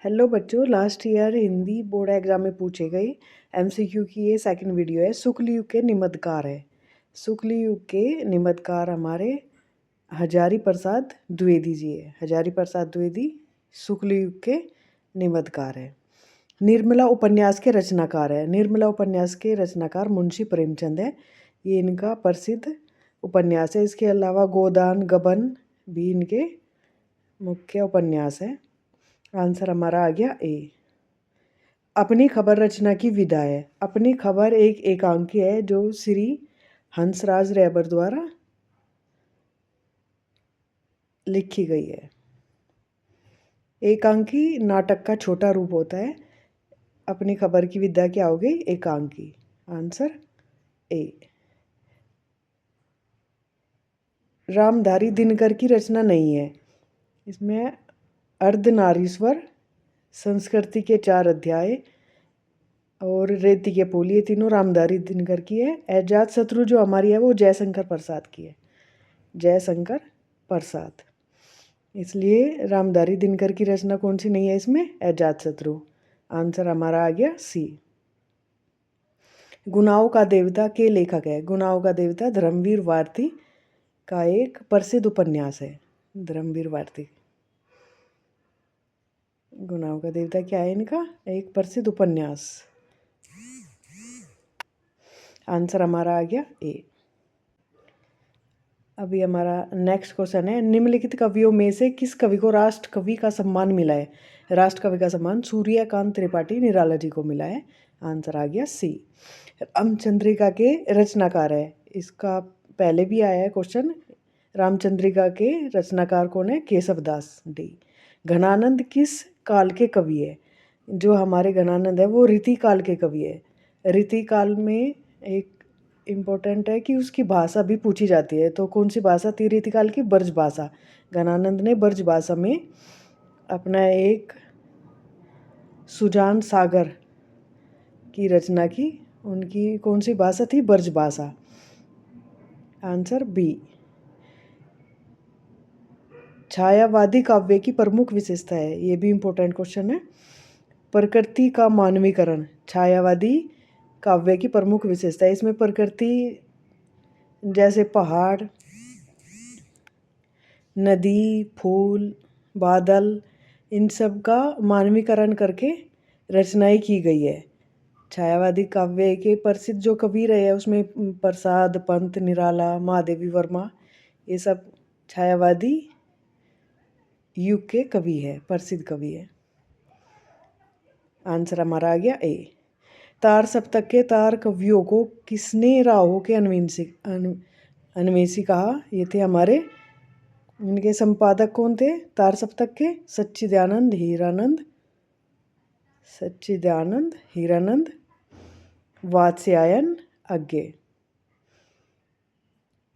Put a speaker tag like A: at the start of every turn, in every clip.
A: Hello बच्चों, last year Hindi board exam में पूछे गई एमसीक्यू की ये सेकंड वीडियो है। शुक्ल युग के निबंधकार है। शुक्ल युग के निबंधकार हमारे हजारी प्रसाद द्विवेदी जी है। हजारी प्रसाद द्विवेदी शुक्ल युग के निबंधकार है। निर्मला उपन्यास के रचनाकार है। निर्मला उपन्यास के रचनाकार मुंशी प्रेमचंद है। ये इनका प्रसिद्ध उपन्यास है। इसके अलावा गोदान गबन भी इनके मुख्य उपन्यास है। आंसर हमारा आ गया ए। अपनी खबर रचना की विधा है। अपनी खबर एक एकांकी है जो श्री हंसराज रेबर द्वारा लिखी गई है। एकांकी नाटक का छोटा रूप होता है। अपनी खबर की विधा क्या हो गई? एकांकी। Answer A. रामधारी दिनकर की रचना नहीं है। इसमें अर्धनारीश्वर, संस्कृति के 4 अध्याय और रेती के पुल, ये तीनों रामधारी दिनकर की है। अजात शत्रु जो हमारी है वो जयशंकर प्रसाद की है। जयशंकर प्रसाद। इसलिए रामधारी दिनकर की रचना कौन सी नहीं है इसमें? अजात शत्रु। आंसर हमारा आ गया सी। गुनाहों का देवता के लेखक है। गुनाहों का देवता धर्मवीर भारती का एक प्रसिद्ध उपन्यास है। धर्मवीर भारती। गुनाहों का देवता क्या है इनका? एक प्रसिद्ध उपन्यास। आंसर हमारा आ गया ए। अभी हमारा नेक्स्ट क्वेश्चन है, निम्नलिखित कवियों में से किस कवि को राष्ट्र कवि का सम्मान मिला है? राष्ट्र कवि का सम्मान सूर्यकांत त्रिपाठी निराला जी को मिला है। आंसर आ गया सी। रामचंद्रिका के रचनाकार है। इसका पहले भी आया है क्वेश्चन। रामचंद्रिका के रचनाकार कौन है? केशवदास डी। घनानंद किस काल के कवि है? जो हमारे घनानंद है वो रीति काल के कवि है। रीति काल में एक इम्पोर्टेंट है कि उसकी भाषा भी पूछी जाती है। तो कौन सी भाषा थी रीतिकाल की? ब्रज भाषा। घनानंद ने ब्रज भाषा में अपना एक सुजान सागर की रचना की। उनकी कौन सी भाषा थी? ब्रज भाषा। Answer B. छायावादी काव्य की प्रमुख विशेषता है। ये भी इम्पोर्टेंट क्वेश्चन है। प्रकृति का मानवीकरण छायावादी काव्य की प्रमुख विशेषता है। इसमें प्रकृति जैसे पहाड़, नदी, फूल, बादल, इन सब का मानवीकरण करके रचनाएं की गई है। छायावादी काव्य के प्रसिद्ध जो कवि रहे हैं उसमें प्रसाद, पंत, निराला, महादेवी वर्मा, ये सब छायावादी युग के कवि है, प्रसिद्ध कवि है। आंसर हमारा आ गया ए। तार सप्तक के तार कवियों को किसने राहों के अन्वेषी कहा? ये थे हमारे, इनके संपादक कौन थे तार सप्तक के? सच्चिदानंद हीरानंद, सच्चिदानंद हीरानंद वात्स्यायन अज्ञे।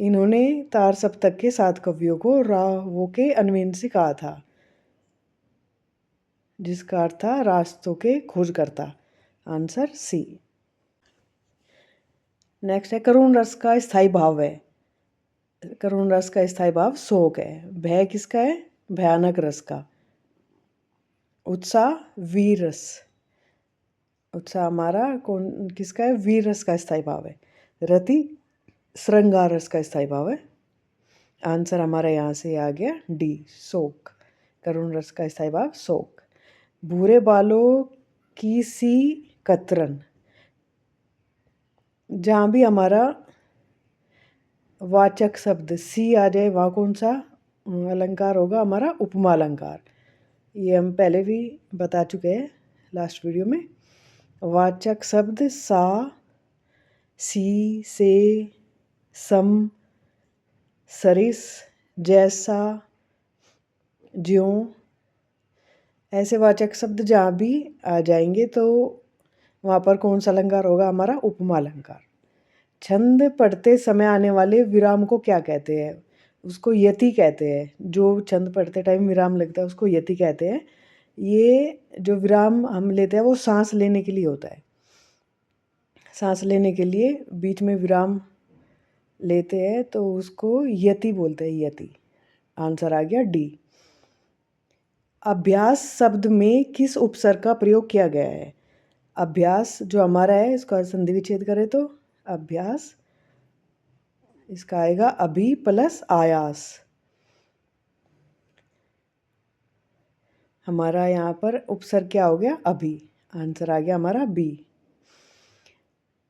A: इन्होंने तार सप्तक के 7 कवियों को राहों के अन्वेषी कहा था, जिसका अर्थ था रास्तों के खोजकर्ता। Answer C. नेक्स्ट है, करुण रस का स्थायी भाव है। करुण रस का स्थायी भाव शोक है। भय किसका है? भयानक रस का। उत्साह वीर रस। उत्साह हमारा कौन किसका है? वीर रस का स्थायी भाव है। रति श्रृंगार रस का स्थायी भाव है। आंसर हमारा यहाँ से आ गया डी, शोक। करुण रस का स्थायी भाव शोक। भूरे बालों की सी कतरन, जहाँ भी हमारा वाचक शब्द सी आ जाए वहाँ कौन सा अलंकार होगा? हमारा उपमा अलंकार। ये हम पहले भी बता चुके हैं लास्ट वीडियो में। वाचक शब्द सा, सी, से, सम, सरिस, जैसा, ज्यों, ऐसे वाचक शब्द जहाँ भी आ जाएंगे तो वहाँ पर कौन सा अलंकार होगा? हमारा उपमा अलंकार। छंद पढ़ते समय आने वाले विराम को क्या कहते हैं? उसको यति कहते हैं। जो छंद पढ़ते टाइम विराम लगता है उसको यति कहते हैं। ये जो विराम हम लेते हैं वो सांस लेने के लिए होता है। सांस लेने के लिए बीच में विराम लेते हैं तो उसको यति बोलते हैं, यति। आंसर आ गया डी। अभ्यास शब्द में किस उपसर्ग का प्रयोग किया गया है? अभ्यास जो हमारा है इसका संधि विच्छेद करें तो अभ्यास, इसका आएगा अभि प्लस आयास। हमारा यहाँ पर उपसर्ग क्या हो गया? अभि। आंसर आ गया हमारा बी।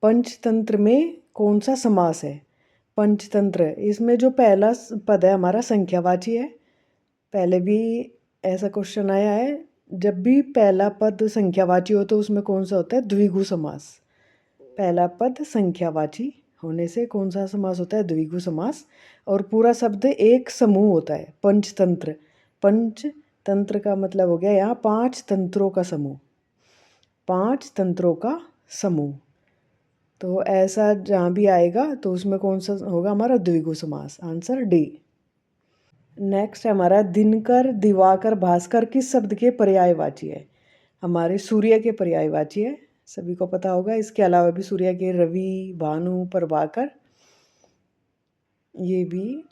A: पंचतंत्र में कौन सा समास है? पंचतंत्र, इसमें जो पहला पद है हमारा संख्यावाची है। पहले भी ऐसा क्वेश्चन आया है, जब भी पहला पद संख्यावाची हो तो उसमें कौन सा होता है? द्विगु समास। पहला पद संख्यावाची होने से कौन सा समास होता है? द्विगु समास। और पूरा शब्द एक समूह होता है। पंचतंत्र, पंचतंत्र का मतलब हो गया यहाँ 5 तंत्रों का समूह, 5 तंत्रों का समूह। तो ऐसा जहाँ भी आएगा तो उसमें कौन सा होगा? हमारा द्विगु समास। Answer D. नेक्स्ट है हमारा दिनकर, दिवाकर, भास्कर किस शब्द के पर्यायवाची है? हमारे सूर्य के पर्यायवाची है, सभी को पता होगा। इसके अलावा भी सूर्य के रवि, भानु, प्रभाकर, ये भी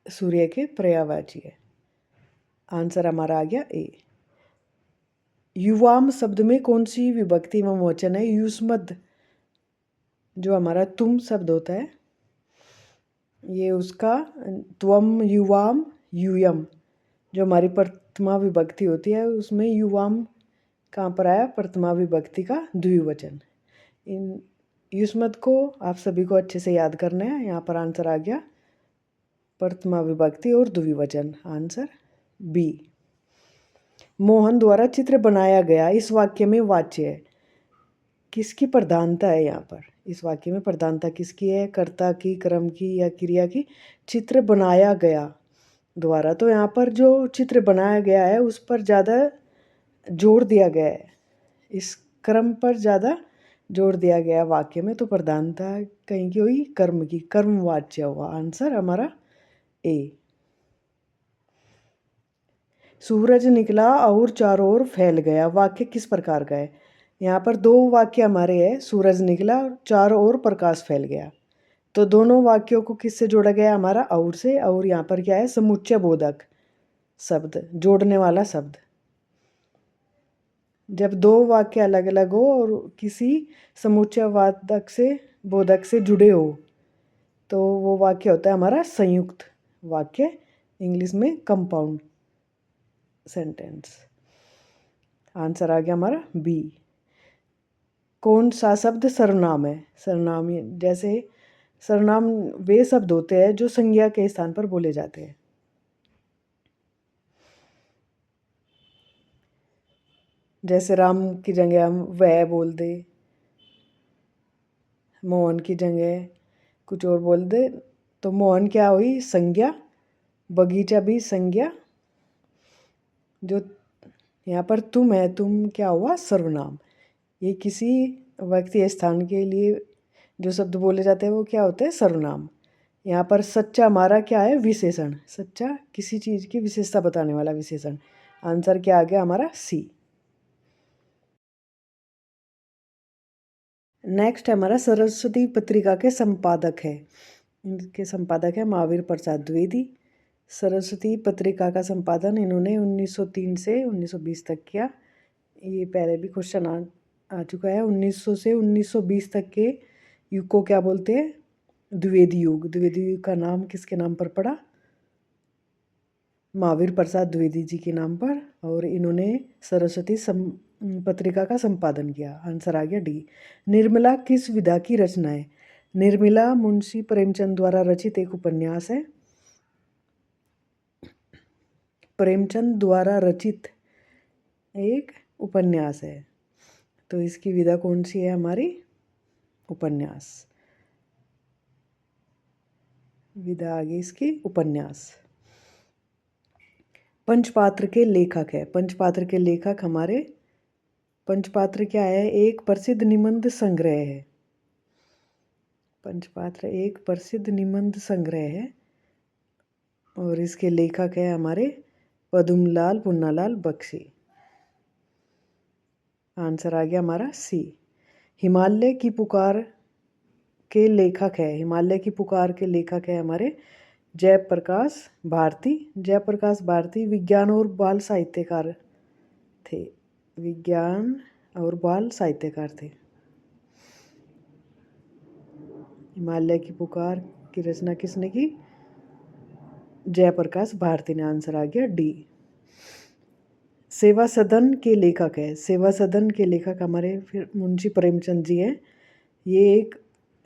A: सूर्य के पर्यायवाची है। आंसर हमारा आ गया ए। युवाम शब्द में कौन सी विभक्ति एवं वचन है? युष्मद जो हमारा तुम शब्द होता है, ये उसका त्वम, युवाम, यूयम जो हमारी प्रथमा विभक्ति होती है उसमें युवाम कहाँ पर आया? प्रथमा विभक्ति का द्विवचन। इन युष्मद को आप सभी को अच्छे से याद करना है। यहाँ पर आंसर आ गया प्रथमा विभक्ति और द्विवचन। Answer B. मोहन द्वारा चित्र बनाया गया, इस वाक्य में वाच्य है। किसकी प्रधानता है यहाँ पर? इस वाक्य में प्रधानता किसकी है? कर्ता की, कर्म की या क्रिया की? चित्र बनाया गया द्वारा, तो यहाँ पर जो चित्र बनाया गया है उस पर ज़्यादा जोर दिया गया है, इस कर्म पर ज़्यादा जोर दिया गया वाक्य में, तो प्रधानता कहीं की हुई? कर्म की, कर्मवाच्य हुआ। आंसर हमारा ए। सूरज निकला और चारों ओर फैल गया, वाक्य किस प्रकार का है? यहाँ पर 2 वाक्य हमारे हैं, सूरज निकला और चारों ओर प्रकाश फैल गया। तो दोनों वाक्यों को किससे जोड़ा गया? हमारा और से। और यहाँ पर क्या है? समुच्चय बोधक शब्द, जोड़ने वाला शब्द। जब 2 वाक्य अलग अलग हो और किसी समुच्चय बोधक से जुड़े हो तो वो वाक्य होता है हमारा संयुक्त वाक्य, इंग्लिश में कंपाउंड सेंटेंस। आंसर आ गया हमारा बी। कौन सा शब्द सर्वनाम है? सर्वनाम जैसे सर्वनाम वे शब्द होते हैं जो संज्ञा के स्थान पर बोले जाते हैं। जैसे राम की जगह हम वह बोल दे, मोहन की जगह कुछ और बोल दे तो मोहन क्या हुई? संज्ञा। बगीचा भी संज्ञा। जो यहाँ पर तुम है, तुम क्या हुआ? सर्वनाम। ये किसी व्यक्ति स्थान के लिए जो शब्द बोले जाते हैं वो क्या होते हैं? सर्वनाम। यहाँ पर सच्चा हमारा क्या है? विशेषण। सच्चा किसी चीज़ की विशेषता बताने वाला विशेषण। आंसर क्या आ गया हमारा? सी। नेक्स्ट हमारा सरस्वती पत्रिका के संपादक है, इनके संपादक है महावीर प्रसाद द्विवेदी। सरस्वती पत्रिका का संपादन इन्होंने 1903 से 1920 तक किया। ये पहले भी क्वेश्चन आ चुका है। 1900 से 1920 तक के युग को क्या बोलते हैं? द्विवेदी युग। द्विवेदी युग का नाम किसके नाम पर पड़ा? महावीर प्रसाद द्विवेदी जी के नाम पर। और इन्होंने सरस्वती पत्रिका का संपादन किया। आंसर आ गया डी। निर्मला किस विधा की रचना है? निर्मला मुंशी प्रेमचंद द्वारा रचित एक उपन्यास है। प्रेमचंद द्वारा रचित एक उपन्यास है, तो इसकी विधा कौन सी है? हमारी उपन्यास। विधा आ गई इसकी उपन्यास। पंचपात्र के लेखक है। पंचपात्र के लेखक हमारे, पंचपात्र क्या है? एक प्रसिद्ध निबंध संग्रह है। पंचपात्र एक प्रसिद्ध निबंध संग्रह है और इसके लेखक है हमारे पद्मलाल पुन्नालाल बख्शी। आंसर आ गया हमारा सी। हिमालय की पुकार के लेखक है, हिमालय की पुकार के लेखक है हमारे जयप्रकाश भारती। जयप्रकाश भारती विज्ञान और बाल साहित्यकार थे। विज्ञान और बाल साहित्यकार थे। हिमालय की पुकार की रचना किसने की? जयप्रकाश भारती ने। आंसर आ गया डी। सेवा सदन के लेखक है। सेवा सदन के लेखक हमारे फिर मुंशी प्रेमचंद जी हैं। ये एक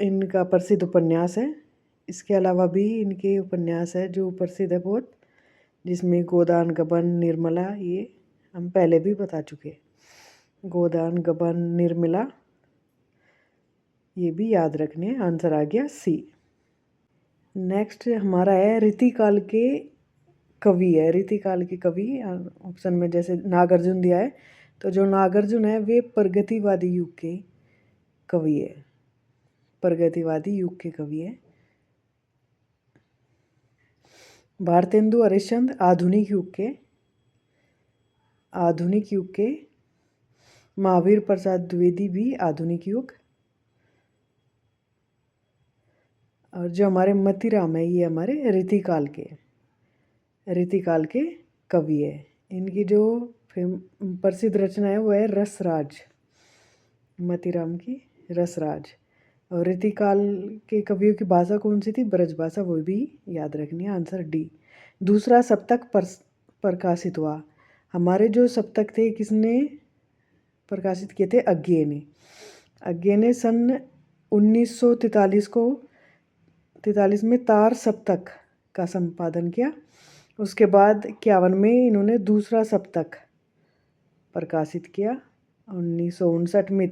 A: इनका प्रसिद्ध उपन्यास है। इसके अलावा भी इनके उपन्यास है जो प्रसिद्ध है बहुत, जिसमें गोदान गबन निर्मला, ये हम पहले भी बता चुके। गोदान गबन निर्मला ये भी याद रखने हैं। आंसर आ गया सी। नेक्स्ट हमारा है रीतिकाल के कवि है। रीतिकाल के कवि ऑप्शन में जैसे नागार्जुन दिया है, तो जो नागार्जुन है वे प्रगतिवादी युग के कवि है। प्रगतिवादी युग के कवि है। भारतेंदु हरिश्चंद्र आधुनिक युग के। महावीर प्रसाद द्विवेदी भी आधुनिक युग। और जो हमारे मतीराम है ये हमारे रीतिकाल के कवि है। इनकी जो प्रसिद्ध रचना है वो है रसराज। मतीराम की रसराज। और रीतिकाल के कवियों की भाषा कौन सी थी? ब्रज भाषा, वो भी याद रखनी है। Answer D. दूसरा सप्तक प्रकाशित हुआ। हमारे जो सप्तक थे किसने प्रकाशित किए थे? अज्ञे ने। अज्ञे ने सन 1943 में तार सप्तक का संपादन किया। उसके बाद 51 में इन्होंने दूसरा सप्तक प्रकाशित किया। 1959 में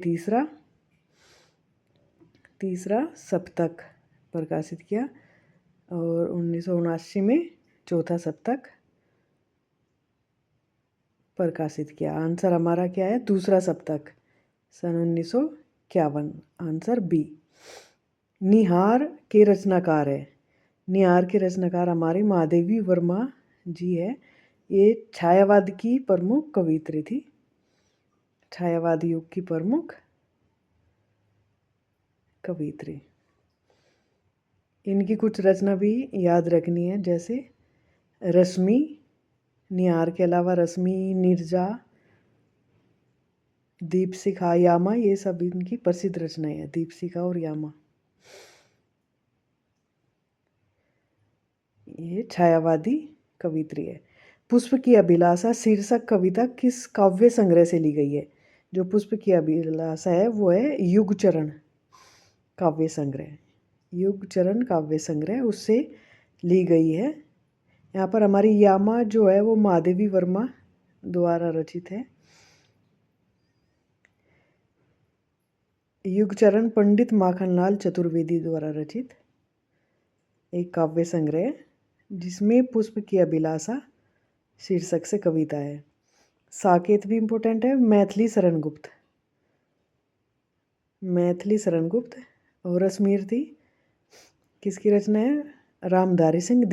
A: तीसरा सप्तक प्रकाशित किया और 1979 में चौथा सप्तक प्रकाशित किया। आंसर हमारा क्या है? दूसरा सप्तक सन 1951। Answer B. निहार के रचनाकार है। निहार के रचनाकार हमारी महादेवी वर्मा जी है। ये छायावाद की प्रमुख कवियत्री थी। छायावाद युग की प्रमुख कवियत्री। इनकी कुछ रचना भी याद रखनी है, जैसे रश्मि। निहार के अलावा रश्मि, नीरजा, दीपशिखा, यामा, ये सब इनकी प्रसिद्ध रचनाएं हैं। दीपशिखा और यामा ये छायावादी कवियत्री है। पुष्प की अभिलाषा शीर्षक कविता किस काव्य संग्रह से ली गई है? जो पुष्प की अभिलाषा है वो है युगचरण काव्य संग्रह। युगचरण काव्य संग्रह उससे ली गई है। यहाँ पर हमारी यामा जो है वो महादेवी वर्मा द्वारा रचित है। युगचरण पंडित माखनलाल चतुर्वेदी द्वारा रचित एक काव्य संग्रह, जिसमें पुष्प की अभिलाषा शीर्षक से कविता है। साकेत भी इम्पोर्टेंट है। मैथिली शरण गुप्त और स्मृति किसकी रचना है? रामधारी सिंह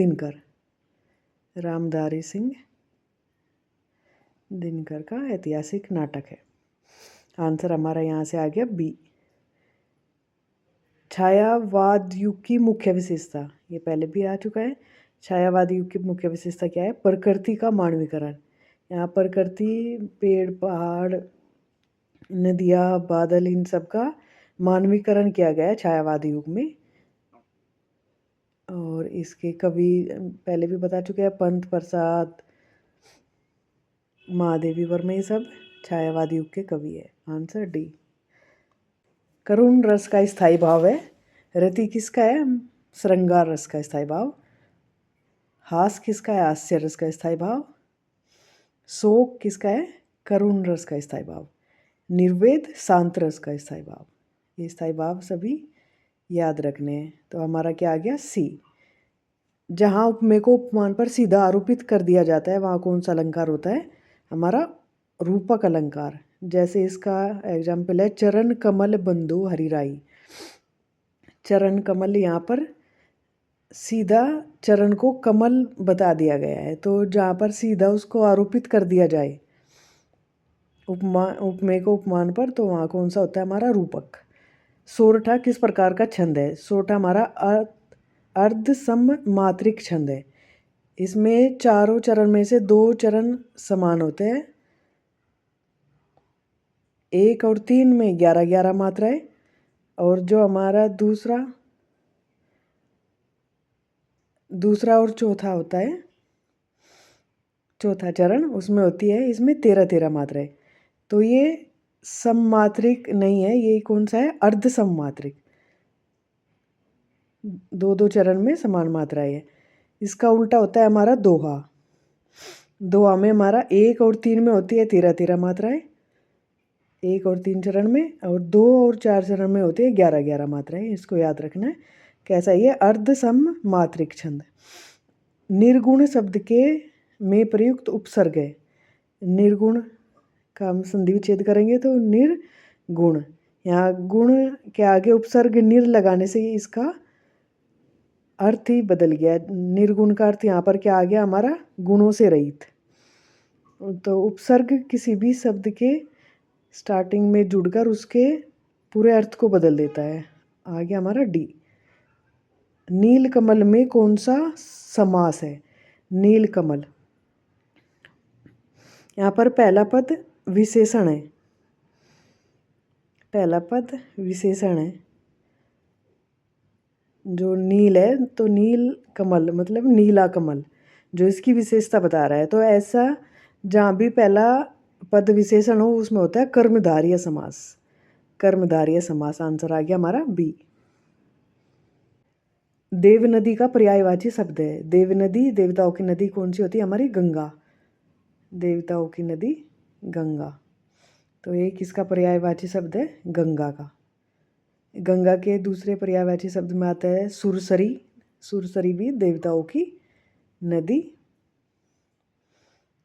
A: दिनकर का ऐतिहासिक नाटक है। आंसर हमारा यहाँ से आ गया बी। छायावाद युग की मुख्य विशेषता, ये पहले भी आ चुका है। छायावाद युग की मुख्य विशेषता क्या है? प्रकृति का मानवीकरण। यहाँ प्रकृति, पेड़ पहाड़, नदियाँ, बादल, इन सब का मानवीकरण किया गया है छायावाद युग में। और इसके कवि पहले भी बता चुके हैं, पंत प्रसाद, महादेवी वर्मा, ये सब छायावाद युग के कवि है। Answer D. करुण रस का स्थायी भाव है। रति किसका है? श्रृंगार रस का स्थायी भाव। हास किसका है? हास्य रस का स्थायी भाव। शोक किसका है? करुण रस का स्थायी भाव। निर्वेद शांत रस का स्थायी भाव। ये स्थायी भाव सभी याद रखने हैं। तो हमारा क्या आ गया? सी। जहाँ उपमेय को उपमान पर सीधा आरोपित कर दिया जाता है वहाँ कौन सा अलंकार होता है? हमारा रूपक अलंकार। जैसे इसका एग्जाम्पल है चरण कमल बंधु हरिराई। चरण कमल, यहाँ पर सीधा चरण को कमल बता दिया गया है, तो जहाँ पर सीधा उसको आरोपित कर दिया जाए उपमेय को उपमान पर, तो वहाँ कौन सा होता है? हमारा रूपक। सोरठा किस प्रकार का छंद है? सोरठा हमारा अर्धसम मात्रिक छंद है। इसमें चारों चरण में से 2 चरण समान होते हैं 1 और 3 में 11-11 मात्राएं, और जो हमारा दूसरा और चौथा होता है, चौथा चरण, उसमें होती है इसमें 13-13 मात्राएं। तो ये सममात्रिक नहीं है, ये कौन सा है, अर्ध सममात्रिक। 2-2 चरण में समान मात्राएं है। इसका उल्टा होता है हमारा दोहा। दोहा में हमारा 1 और 3 में होती है 13-13 मात्राएं, 1 और 3 चरण में, और 2 और 4 चरण में होती है 11-11 मात्राएं। इसको याद रखना है। कैसा ये अर्ध सममात्रिक छंद। निर्गुण शब्द के में प्रयुक्त उपसर्ग है। निर्गुण का हम संधि विच्छेद करेंगे तो निर्गुण, यहाँ गुण के आगे उपसर्ग निर लगाने से इसका अर्थ ही बदल गया। निर्गुण का अर्थ यहाँ पर क्या आ गया हमारा, गुणों से रहित। तो उपसर्ग किसी भी शब्द के स्टार्टिंग में जुड़कर उसके पूरे अर्थ को बदल देता है। आ गया हमारा डी। नील कमल में कौन सा समास है। नील कमल, यहाँ पर पहला पद विशेषण है, पहला पद विशेषण है। जो नील है तो नील कमल मतलब नीला कमल, जो इसकी विशेषता बता रहा है। तो ऐसा जहाँ भी पहला पद विशेषण हो उसमें होता है कर्मधारय समास। कर्मधारय समास आंसर आ गया हमारा बी। देव नदी का पर्यायवाची शब्द है। देव नदी, देवताओं की नदी कौन सी होती है हमारी, गंगा। देवताओं की नदी गंगा। तो ये किसका पर्यायवाची शब्द है, गंगा का। गंगा के दूसरे पर्यायवाची शब्द में आता है सुरसरी। सुरसरी भी देवताओं की नदी,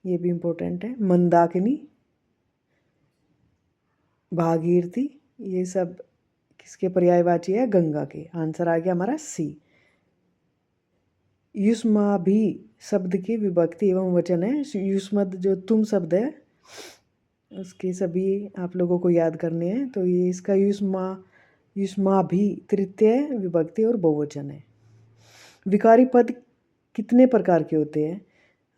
A: ये भी इम्पोर्टेंट है। मंदाकिनी, भागीरथी, ये सब किसके पर्यायवाची है, गंगा के। आंसर आ गया हमारा सी। युष्माभि शब्द की विभक्ति एवं वचन है। युष्मद जो तुम शब्द है उसके सभी आप लोगों को याद करने हैं। तो ये इसका युष्माभि तृतीय विभक्ति और बहुवचन है। विकारी पद कितने प्रकार के होते हैं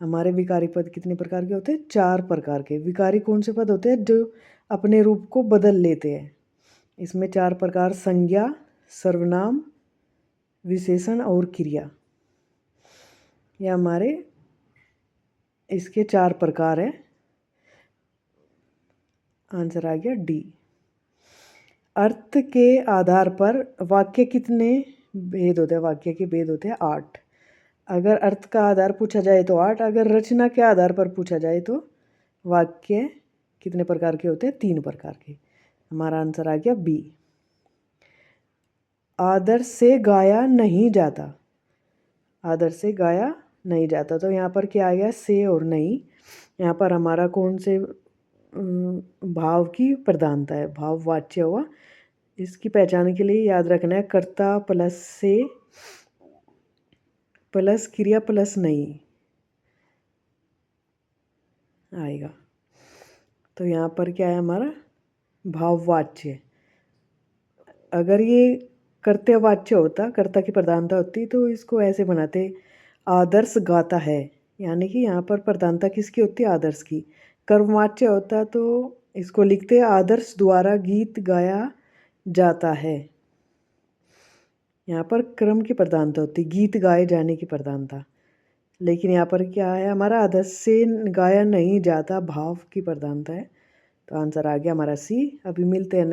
A: हमारे, विकारी पद कितने प्रकार के होते हैं, 4 प्रकार के। विकारी कौन से पद होते हैं, जो अपने रूप को बदल लेते हैं। इसमें 4 प्रकार, संज्ञा, सर्वनाम, विशेषण और क्रिया, ये हमारे इसके 4 प्रकार है। आंसर आ गया डी। अर्थ के आधार पर वाक्य कितने भेद होते हैं, वाक्य के भेद होते हैं 8। अगर अर्थ का आधार पूछा जाए तो 8, अगर रचना के आधार पर पूछा जाए तो वाक्य कितने प्रकार के होते हैं, 3 प्रकार के। हमारा आंसर आ गया बी। आदर्श से गाया नहीं जाता, आदर्श से गाया नहीं जाता। तो यहाँ पर क्या आ गया, से और नहीं। यहाँ पर हमारा कौन से भाव की प्रधानता है, भाव वाच्य हुआ। इसकी पहचान के लिए याद रखना है कर्ता प्लस से प्लस क्रिया प्लस नहीं आएगा। तो यहाँ पर क्या है हमारा भाववाच्य। अगर ये कर्तव्यवाच्य होता, कर्ता की प्रधानता होती, तो इसको ऐसे बनाते आदर्श गाता है, यानी कि यहाँ पर प्रधानता किसकी होती है, आदर्श की। कर्मवाच्य होता तो इसको लिखते आदर्श द्वारा गीत गाया जाता है। यहाँ पर क्रम की प्रधानता होती, गीत गाए जाने की प्रधानता। लेकिन यहाँ पर क्या है हमारा, आदर्श से गाया नहीं जाता, भाव की प्रधानता है। तो आंसर आ गया हमारा सी। अभी मिलते हैं।